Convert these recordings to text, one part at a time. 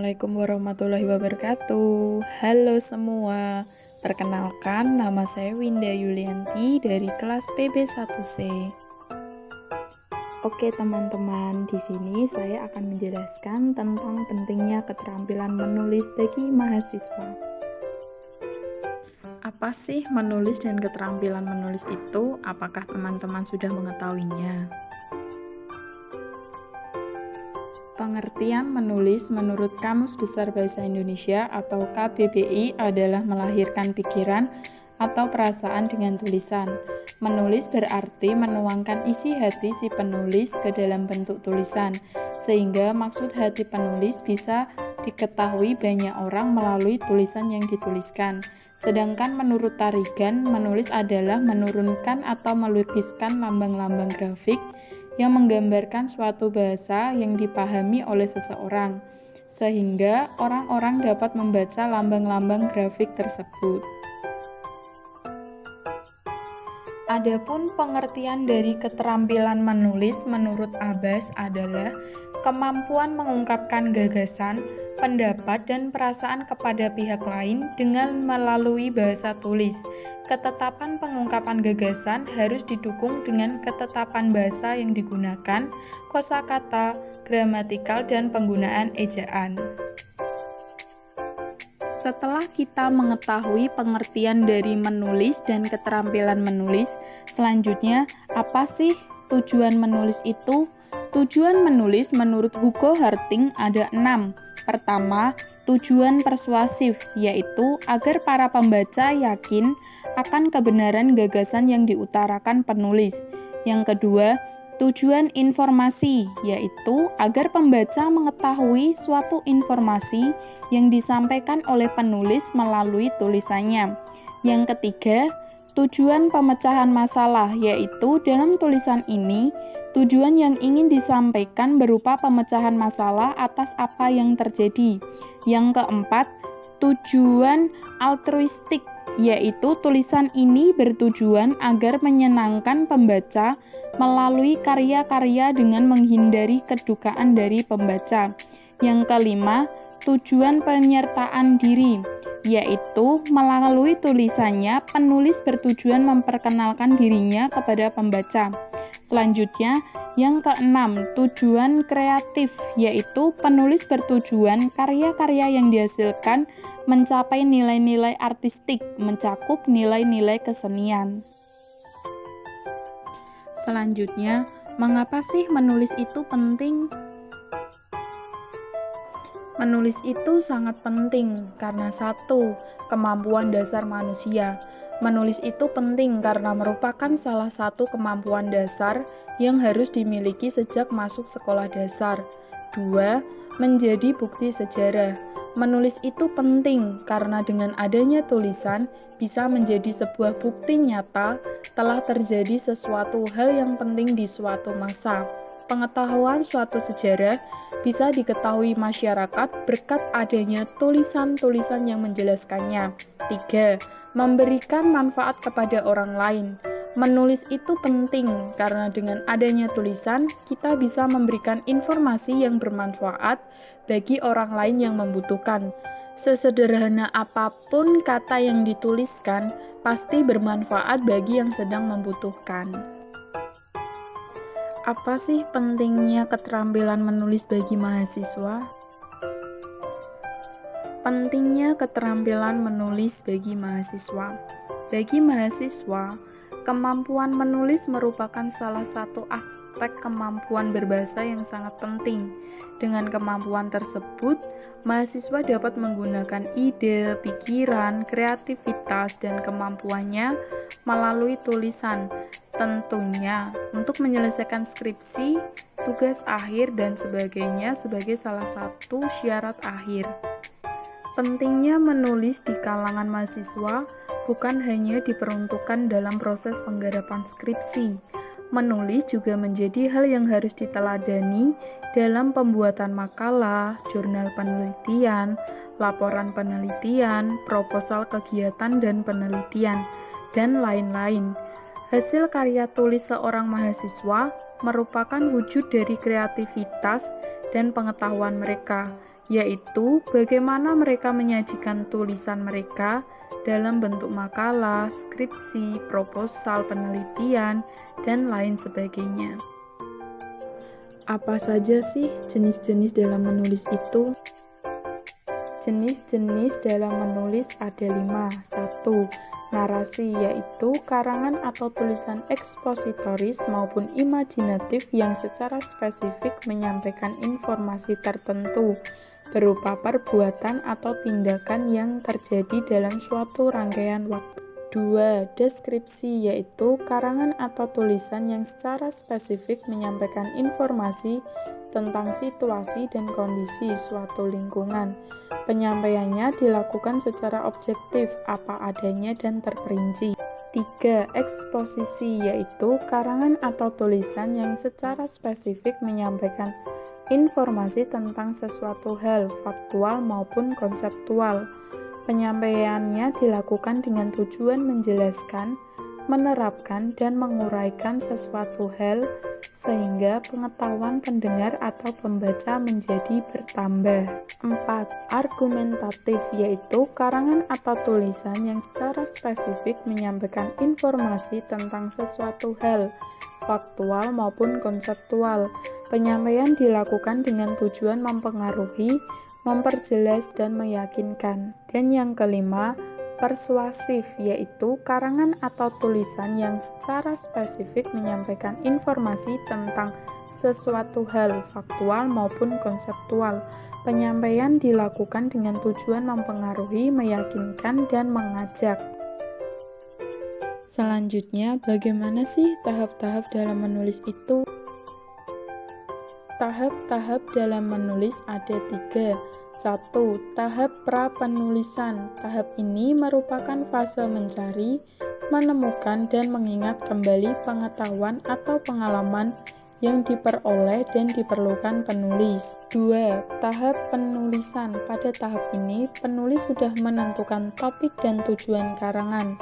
Assalamualaikum warahmatullahi wabarakatuh. Halo semua. Perkenalkan, nama saya Winda Yulianti dari kelas PB1C. Oke teman-teman, di sini saya akan menjelaskan tentang pentingnya keterampilan menulis bagi mahasiswa. Apa sih menulis dan keterampilan menulis itu? Apakah teman-teman sudah mengetahuinya? Pengertian menulis menurut Kamus Besar Bahasa Indonesia atau KBBI adalah melahirkan pikiran atau perasaan dengan tulisan. Menulis berarti menuangkan isi hati si penulis ke dalam bentuk tulisan, sehingga maksud hati penulis bisa diketahui banyak orang melalui tulisan yang dituliskan. Sedangkan menurut Tarigan, menulis adalah menurunkan atau melukiskan lambang-lambang grafik yang menggambarkan suatu bahasa yang dipahami oleh seseorang, sehingga orang-orang dapat membaca lambang-lambang grafik tersebut. Adapun pengertian dari keterampilan menulis menurut Abbas adalah kemampuan mengungkapkan gagasan, pendapat, dan perasaan kepada pihak lain dengan melalui bahasa tulis. Ketetapan pengungkapan gagasan harus didukung dengan ketetapan bahasa yang digunakan, kosakata, gramatikal, dan penggunaan ejaan. Setelah kita mengetahui pengertian dari menulis dan keterampilan menulis, selanjutnya apa sih tujuan menulis itu? Tujuan menulis menurut Hugo Harting ada 6. Pertama, tujuan persuasif, yaitu agar para pembaca yakin akan kebenaran gagasan yang diutarakan penulis. Yang kedua, tujuan informasi, yaitu agar pembaca mengetahui suatu informasi yang disampaikan oleh penulis melalui tulisannya. Yang ketiga, tujuan pemecahan masalah, yaitu dalam tulisan ini, tujuan yang ingin disampaikan berupa pemecahan masalah atas apa yang terjadi. Yang keempat, tujuan altruistik, yaitu tulisan ini bertujuan agar menyenangkan pembaca melalui karya-karya dengan menghindari kedukaan dari pembaca. Yang kelima, tujuan penyertaan diri, yaitu melalui tulisannya penulis bertujuan memperkenalkan dirinya kepada pembaca. Selanjutnya, yang keenam, tujuan kreatif, yaitu penulis bertujuan karya-karya yang dihasilkan mencapai nilai-nilai artistik, mencakup nilai-nilai kesenian. Selanjutnya, mengapa sih menulis itu penting? Menulis itu sangat penting karena satu, kemampuan dasar manusia. Menulis itu penting karena merupakan salah satu kemampuan dasar yang harus dimiliki sejak masuk sekolah dasar. 2. Menjadi bukti sejarah. Menulis itu penting karena dengan adanya tulisan bisa menjadi sebuah bukti nyata telah terjadi sesuatu hal yang penting di suatu masa. Pengetahuan suatu sejarah bisa diketahui masyarakat berkat adanya tulisan-tulisan yang menjelaskannya. 3. Memberikan manfaat kepada orang lain. Menulis itu penting karena dengan adanya tulisan, kita bisa memberikan informasi yang bermanfaat bagi orang lain yang membutuhkan. Sesederhana apapun kata yang dituliskan, pasti bermanfaat bagi yang sedang membutuhkan. Apa sih pentingnya keterampilan menulis bagi mahasiswa? Pentingnya keterampilan menulis bagi mahasiswa. Bagi mahasiswa, kemampuan menulis merupakan salah satu aspek kemampuan berbahasa yang sangat penting. Dengan kemampuan tersebut, mahasiswa dapat menggunakan ide, pikiran, kreativitas, dan kemampuannya melalui tulisan, tentunya untuk menyelesaikan skripsi, tugas akhir, dan sebagainya sebagai salah satu syarat akhir. Pentingnya menulis di kalangan mahasiswa bukan hanya diperuntukkan dalam proses penggarapan skripsi. Menulis juga menjadi hal yang harus diteladani dalam pembuatan makalah, jurnal penelitian, laporan penelitian, proposal kegiatan dan penelitian, dan lain-lain. Hasil karya tulis seorang mahasiswa merupakan wujud dari kreativitas dan pengetahuan mereka yaitu bagaimana mereka menyajikan tulisan mereka dalam bentuk makalah, skripsi, proposal penelitian, dan lain sebagainya. Apa saja sih jenis-jenis dalam menulis itu? Jenis-jenis dalam menulis ada 5. 1. Narasi, yaitu karangan atau tulisan ekspositoris maupun imajinatif yang secara spesifik menyampaikan informasi tertentu berupa perbuatan atau tindakan yang terjadi dalam suatu rangkaian waktu. 2. Deskripsi, yaitu karangan atau tulisan yang secara spesifik menyampaikan informasi tentang situasi dan kondisi suatu lingkungan. Penyampaiannya dilakukan secara objektif, apa adanya dan terperinci. 3. Eksposisi, yaitu karangan atau tulisan yang secara spesifik menyampaikan informasi tentang sesuatu hal, faktual maupun konseptual. Penyampaiannya dilakukan dengan tujuan menjelaskan, menerapkan, dan menguraikan sesuatu hal sehingga pengetahuan pendengar atau pembaca menjadi bertambah. 4. Argumentatif, yaitu karangan atau tulisan yang secara spesifik menyampaikan informasi tentang sesuatu hal, faktual maupun konseptual. Penyampaian dilakukan dengan tujuan mempengaruhi, memperjelas, dan meyakinkan. Dan yang kelima, persuasif, yaitu karangan atau tulisan yang secara spesifik menyampaikan informasi tentang sesuatu hal, faktual maupun konseptual. Penyampaian dilakukan dengan tujuan mempengaruhi, meyakinkan, dan mengajak. Selanjutnya, bagaimana sih tahap-tahap dalam menulis itu? Tahap-tahap dalam menulis ada 3. 1. Tahap pra-penulisan. Tahap ini merupakan fase mencari, menemukan, dan mengingat kembali pengetahuan atau pengalaman yang diperoleh dan diperlukan penulis. 2. Tahap penulisan. Pada tahap ini, penulis sudah menentukan topik dan tujuan karangan,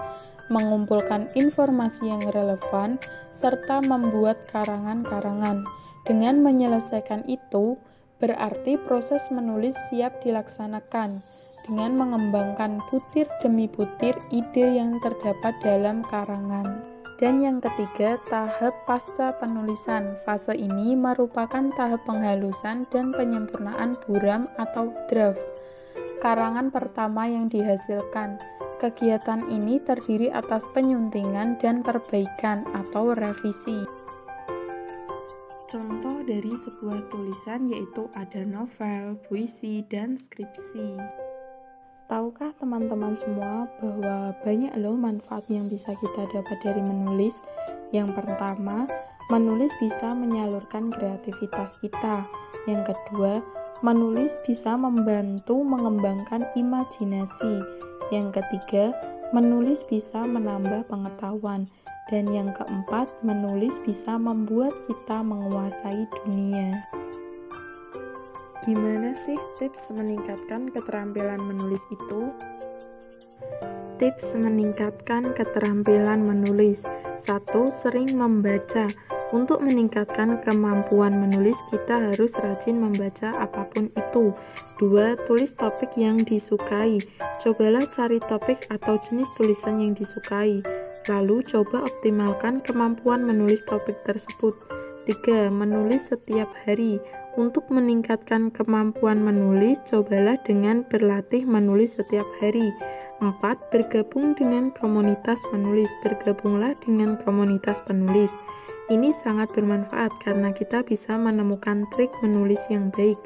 mengumpulkan informasi yang relevan, serta membuat karangan-karangan. Dengan menyelesaikan itu, berarti proses menulis siap dilaksanakan dengan mengembangkan butir demi butir ide yang terdapat dalam karangan. Dan yang ketiga, tahap pasca penulisan. Fase ini merupakan tahap penghalusan dan penyempurnaan buram atau draft karangan pertama yang dihasilkan. Kegiatan ini terdiri atas penyuntingan dan perbaikan atau revisi. Contoh dari sebuah tulisan yaitu ada novel, puisi, dan skripsi. Tahukah teman-teman semua bahwa banyak loh manfaat yang bisa kita dapat dari menulis? Yang pertama, menulis bisa menyalurkan kreativitas kita. Yang kedua, menulis bisa membantu mengembangkan imajinasi. Yang ketiga, menulis bisa menambah pengetahuan. Dan yang keempat, menulis bisa membuat kita menguasai dunia. Gimana sih tips meningkatkan keterampilan menulis itu? Tips meningkatkan keterampilan menulis. 1. Sering membaca. Untuk meningkatkan kemampuan menulis, kita harus rajin membaca apapun itu. 2. Tulis topik yang disukai. Cobalah cari topik atau jenis tulisan yang disukai. Lalu coba optimalkan kemampuan menulis topik tersebut. 3. Menulis setiap hari. Untuk meningkatkan kemampuan menulis, cobalah dengan berlatih menulis setiap hari. 4. Bergabung dengan komunitas menulis. Bergabunglah dengan komunitas penulis. Ini sangat bermanfaat karena kita bisa menemukan trik menulis yang baik.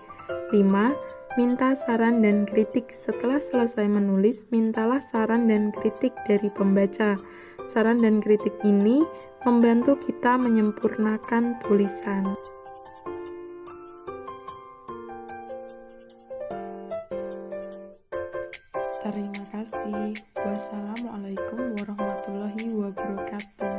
5. Minta saran dan kritik. Setelah selesai menulis, mintalah saran dan kritik dari pembaca. Saran dan kritik ini membantu kita menyempurnakan tulisan. Terima kasih. Wassalamualaikum warahmatullahi wabarakatuh.